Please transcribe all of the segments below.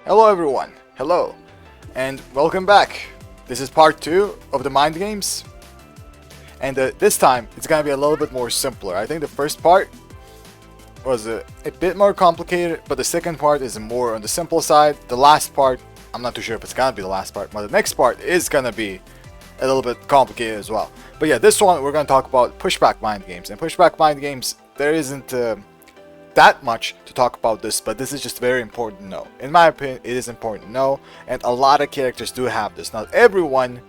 Hello everyone, hello, and welcome back. This is part 2 of the mind games, and this time it's gonna be a little bit more simpler. I think the first part was a bit more complicated, but the second part is more on the simple side. The last part, I'm not too sure if it's gonna be the last part, but the next part is gonna be a little bit complicated as well. But yeah, this one we're gonna talk about pushback mind games, and pushback mind games, there isn't that much to talk about this, but this is just very important to know. In my opinion, it is important to know, and a lot of characters do have this. Not everyone,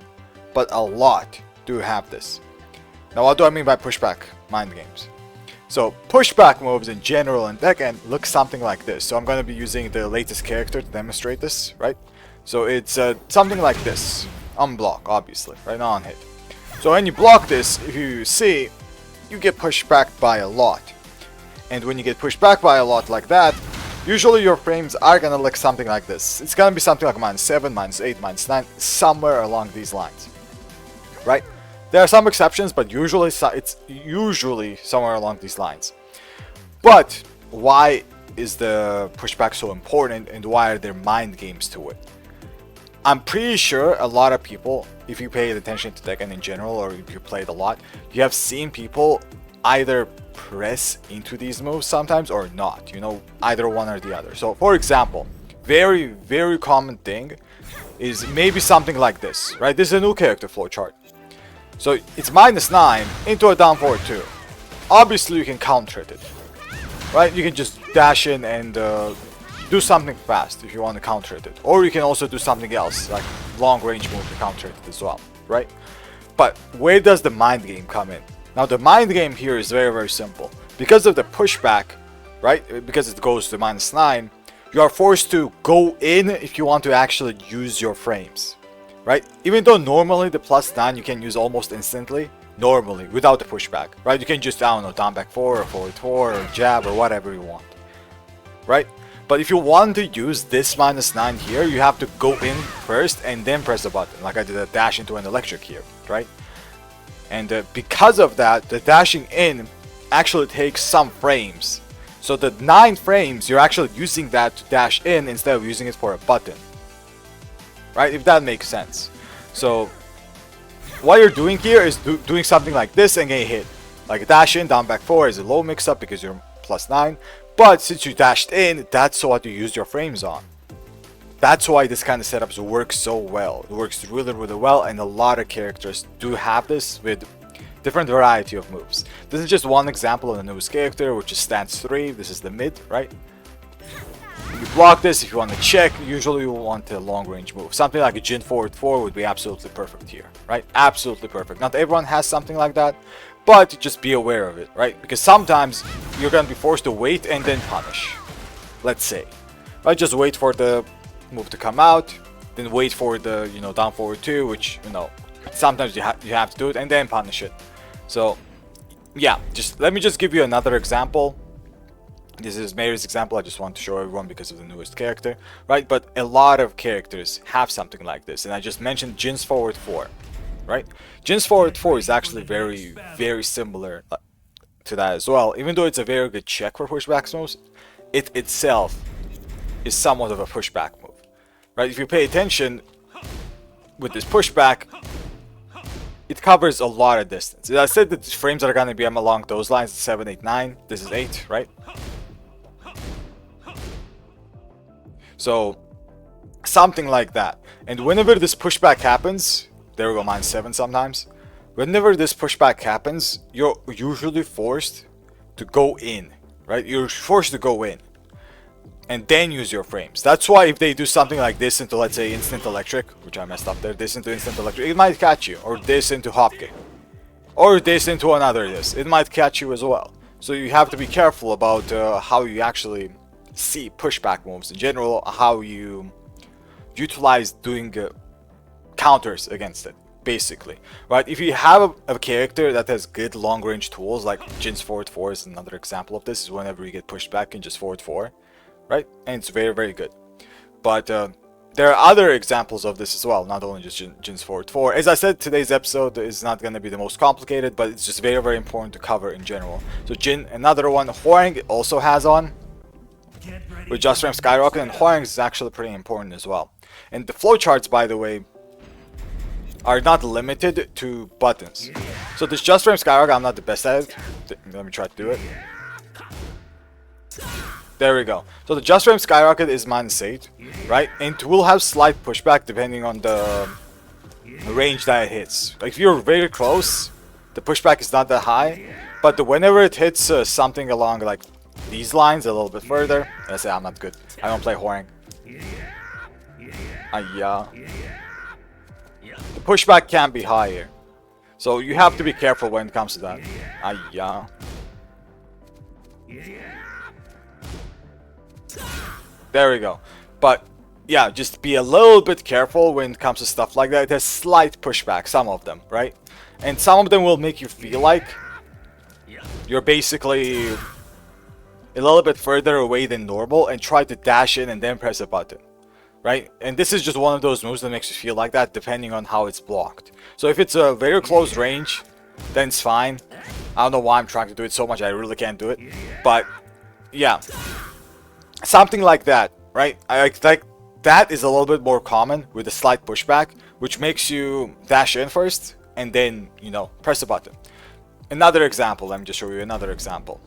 but a lot do have this. Now, what do I mean by pushback mind games? So, pushback moves in general in Tekken look something like this. So I'm going to be using the latest character to demonstrate this, right? So it's something like this. On block, obviously, right? Not on hit. So when you block this, if you see, you get pushed back by a lot. And when you get pushed back by a lot like that, usually your frames are gonna look something like this. It's gonna be something like -7, -8, -9, somewhere along these lines, right? There are some exceptions, but usually it's usually somewhere along these lines. But why is the pushback so important, and why are there mind games to it? I'm pretty sure a lot of people, if you paid attention to Tekken in general, or if you played a lot, you have seen people either press into these moves sometimes or not, you know, either one or the other. So for example, very common thing is maybe something like this, right? This is a new character flowchart. So it's -9 into a down forward 2. Obviously you can counter it, right? You can just dash in and do something fast if you want to counter it, or you can also do something else like long range move to counter it as well, right? But where does the mind game come in? Now the mind game here is very simple. Because of the pushback, right, because it goes to -9, you are forced to go in if you want to actually use your frames, right? Even though normally the +9 you can use almost instantly, normally, without the pushback, right? You can just, I don't know, down back 4 or forward 4 or jab or whatever you want, right? But if you want to use this -9 here, you have to go in first and then press the button, like I did a dash into an electric here, right? And because of that, the dashing in actually takes some frames. So the 9 frames, you're actually using that to dash in instead of using it for a button. Right? If that makes sense. So what you're doing here is doing something like this and get hit. Like a dash in, down back 4 is a low mix up because you're +9. But since you dashed in, that's what you use your frames on. That's why this kind of setups works so well. It works really well, and a lot of characters do have this with different variety of moves. This is just one example of the newest character, which is stance 3. This is the mid, right? You block this if you want to check. Usually you want a long range move. Something like a Jin forward 4 would be absolutely perfect here, right? Absolutely perfect. Not everyone has something like that, but just be aware of it, right? Because sometimes you're going to be forced to wait and then punish. Let's say, right? Just wait for the move to come out, then wait for the, you know, down forward 2, which, you know, sometimes you have to do it, and then punish it. So yeah, just let me just give you another example. This is Mary's example. I just want to show everyone because of the newest character, right? But a lot of characters have something like this, and I just mentioned Jin's forward 4, right? Jin's forward 4 is actually very similar to that as well. Even though it's a very good check for pushback moves, it itself is somewhat of a pushback move. Right, if you pay attention with this pushback, it covers a lot of distance. I said that the frames are gonna be along those lines, 7, 8, 9. This is 8, right? So something like that. And whenever this pushback happens, there we go, -7 sometimes. Whenever this pushback happens, you're usually forced to go in, right? You're forced to go in and then use your frames. That's why if they do something like this into, let's say, instant electric, which I messed up there, this into instant electric, it might catch you, or this into hop kick, or this into another this, it might catch you as well. So you have to be careful about how you actually see pushback moves in general, how you utilize doing counters against it, basically, right? If you have a character that has good long range tools, like Jin's forward 4 is another example of this, is whenever you get pushed back and just forward 4, right? And it's very good. But there are other examples of this as well, not only just Jin's forward 4. As I said, today's episode is not going to be the most complicated, but it's just very important to cover in general. So Jin, another one, Hwoarang also has on. with just frame skyrocket, and Hwoarang is actually pretty important as well. And the flowcharts, by the way, are not limited to buttons. So this just frame skyrocket, I'm not the best at it. Let me try to do it. There we go. So the just frame skyrocket is -8, right? And it will have slight pushback depending on the range that it hits. Like if you're very close, the pushback is not that high. But whenever it hits something along like these lines a little bit further, I say I'm not good. I don't play Hwoarang. Yeah. The pushback can be higher. So you have to be careful when it comes to that. Yeah. There we go. But yeah, just be a little bit careful when it comes to stuff like that. It has slight pushback, some of them, right? And some of them will make you feel like you're basically a little bit further away than normal and try to dash in and then press a button, right? And this is just one of those moves that makes you feel like that depending on how it's blocked. So if it's a very close range, then it's fine. I don't know why I'm trying to do it so much, I really can't do it. But yeah, something like that, right? Like that is a little bit more common with a slight pushback, which makes you dash in first and then, you know, press a button. Another example, let me just show you another example,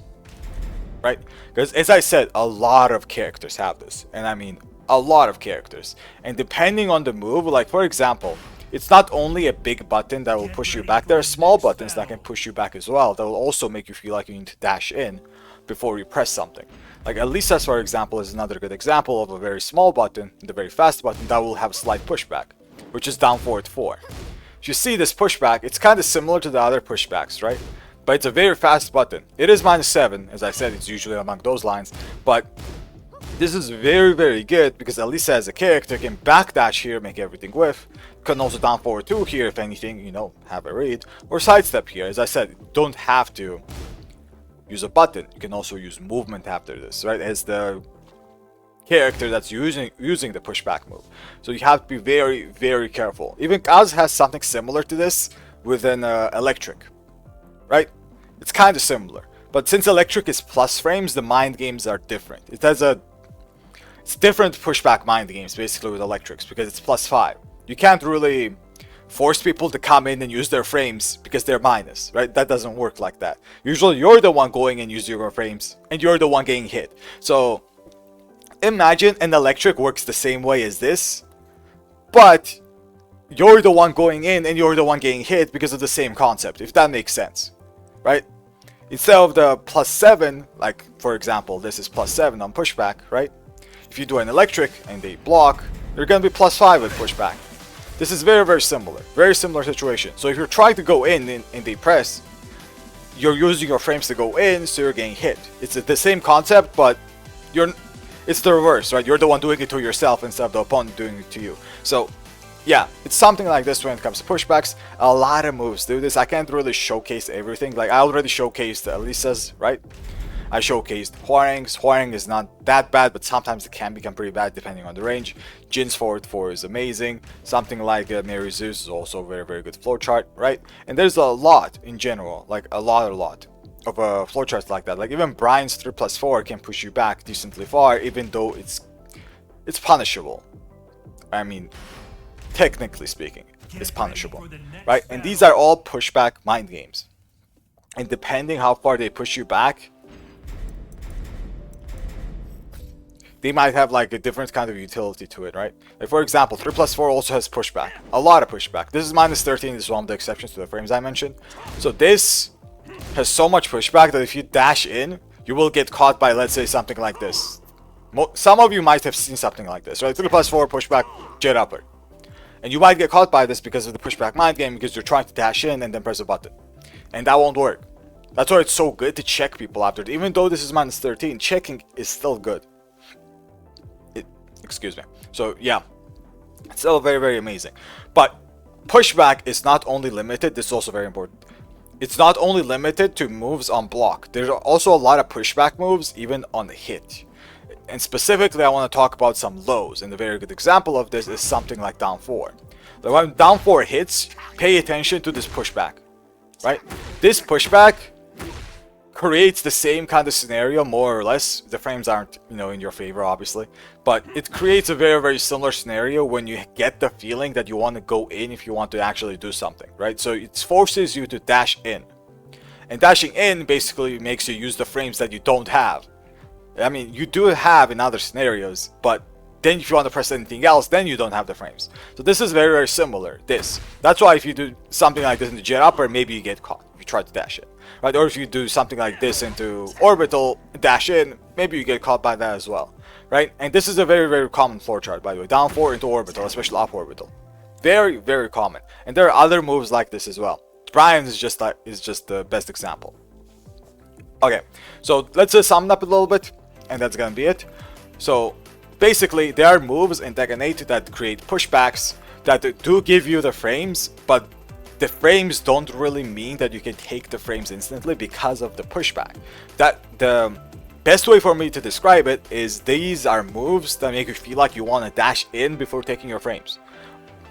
right? Because as I said, a lot of characters have this, and I mean a lot of characters. And depending on the move, like for example, it's not only a big button that will push you back, there are small buttons that can push you back as well, that will also make you feel like you need to dash in before you press something. Like Elisa's, for example, is another good example of a very small button, the very fast button, that will have slight pushback, which is down forward 4. If you see this pushback, it's kind of similar to the other pushbacks, right? But it's a very fast button. It is -7, as I said, it's usually among those lines, but this is very, very good because Elisa as a character can backdash here, make everything whiff, can also down forward 2 here if anything, you know, have a read, or sidestep here. As I said, you don't have to use a button, you can also use movement after this, right, as the character that's using the pushback move. So you have to be very, very careful. Even Kaz has something similar to this with an electric, right? It's kind of similar, but since electric is plus frames, the mind games are different. It's different pushback mind games basically with electrics because it's +5. You can't really force people to come in and use their frames because they're minus, right? That doesn't work like that. Usually you're the one going and using your frames and you're the one getting hit. So imagine an electric works the same way as this, but you're the one going in and you're the one getting hit because of the same concept, if that makes sense, right? Instead of the +7, like for example, this is +7 on pushback, right? If you do an electric and they block, they're gonna be +5 with pushback. This is very, very similar situation. So if you're trying to go in and they press, you're using your frames to go in, so you're getting hit. It's the same concept, but it's the reverse, right? You're the one doing it to yourself instead of the opponent doing it to you. So yeah, it's something like this when it comes to pushbacks. A lot of moves do this. I can't really showcase everything. Like I already showcased Elisa's, right? I showcased Hwoarang's. Hwoarang is not that bad, but sometimes it can become pretty bad depending on the range. Jin's forward 4 is amazing. Something like Mary Zeus is also a very, very good flowchart, right? And there's a lot in general, like a lot of flowcharts like that. Like even Brian's 3+4 can push you back decently far, even though it's punishable. I mean, technically speaking, it's punishable, right? And these are all pushback mind games. And depending how far they push you back, they might have like a different kind of utility to it, right? Like for example, 3+4 also has pushback, a lot of pushback. This is -13, this is one of the exceptions to the frames I mentioned. So this has so much pushback that if you dash in, you will get caught by, let's say, something like this. Some of you might have seen something like this, right? 3+4 pushback, jet upper. And you might get caught by this because of the pushback mind game, because you're trying to dash in and then press a button. And that won't work. That's why it's so good to check people after it. Even though this is -13, checking is still good. Excuse me. So yeah, it's still very, very amazing. But pushback is not only limited, this is also very important. It's not only limited to moves on block. There's also a lot of pushback moves even on hit. And specifically, I want to talk about some lows. And a very good example of this is something like down 4. Like when down 4 hits, pay attention to this pushback, right? This pushback creates the same kind of scenario, more or less. The frames aren't, in your favor, obviously, but it creates a very, very similar scenario when you get the feeling that you want to go in if you want to actually do something, right? So it forces you to dash in, and dashing in basically makes you use the frames that you don't have. I mean, you do have in other scenarios, but then if you want to press anything else, then you don't have the frames. So this is very, very similar. That's why if you do something like this into jet upper, maybe you get caught if you try to dash it, right? Or if you do something like this into orbital, dash in, maybe you get caught by that as well, right? And this is a very, very common floor chart, by the way. Down 4 into orbital, especially up orbital. Very, very common. And there are other moves like this as well. Brian's is just the best example. Okay, so let's just sum it up a little bit, and that's gonna be it. So basically, there are moves in Tekken 8 that create pushbacks that do give you the frames, but the frames don't really mean that you can take the frames instantly because of the pushback. That the best way for me to describe it is these are moves that make you feel like you want to dash in before taking your frames,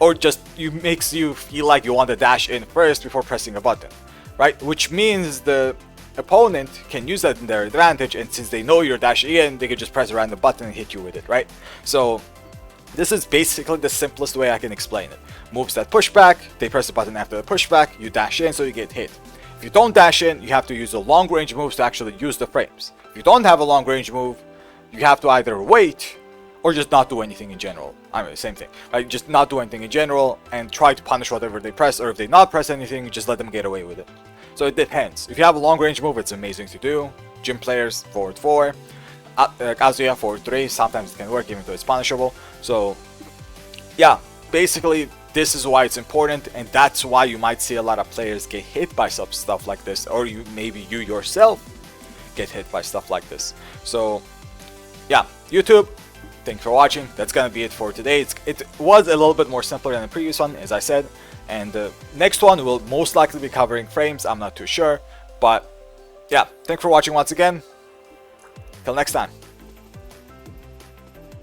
or just makes you feel like you want to dash in first before pressing a button, right? Which means the opponent can use that in their advantage, and since they know you're dashing in, they can just press a random button and hit you with it, right? So this is basically the simplest way I can explain it. Moves that push back, they press the button after the pushback, you dash in so you get hit. If you don't dash in, you have to use the long range moves to actually use the frames. If you don't have a long range move, you have to either wait or just not do anything in general. I mean, same thing, right? Just not do anything in general and try to punish whatever they press, or if they not press anything, just let them get away with it. So it depends. If you have a long range move, it's amazing to do. Gym players, forward 4. Kazuya, forward 3. Sometimes it can work even though it's punishable. So yeah, basically this is why it's important, and that's why you might see a lot of players get hit by some stuff like this, or maybe you yourself get hit by stuff like this. So yeah, YouTube, thanks for watching. That's gonna be it for today. It was a little bit more simpler than the previous one, as I said. And the next one will most likely be covering frames. I'm not too sure. But yeah, thanks for watching once again. Till next time.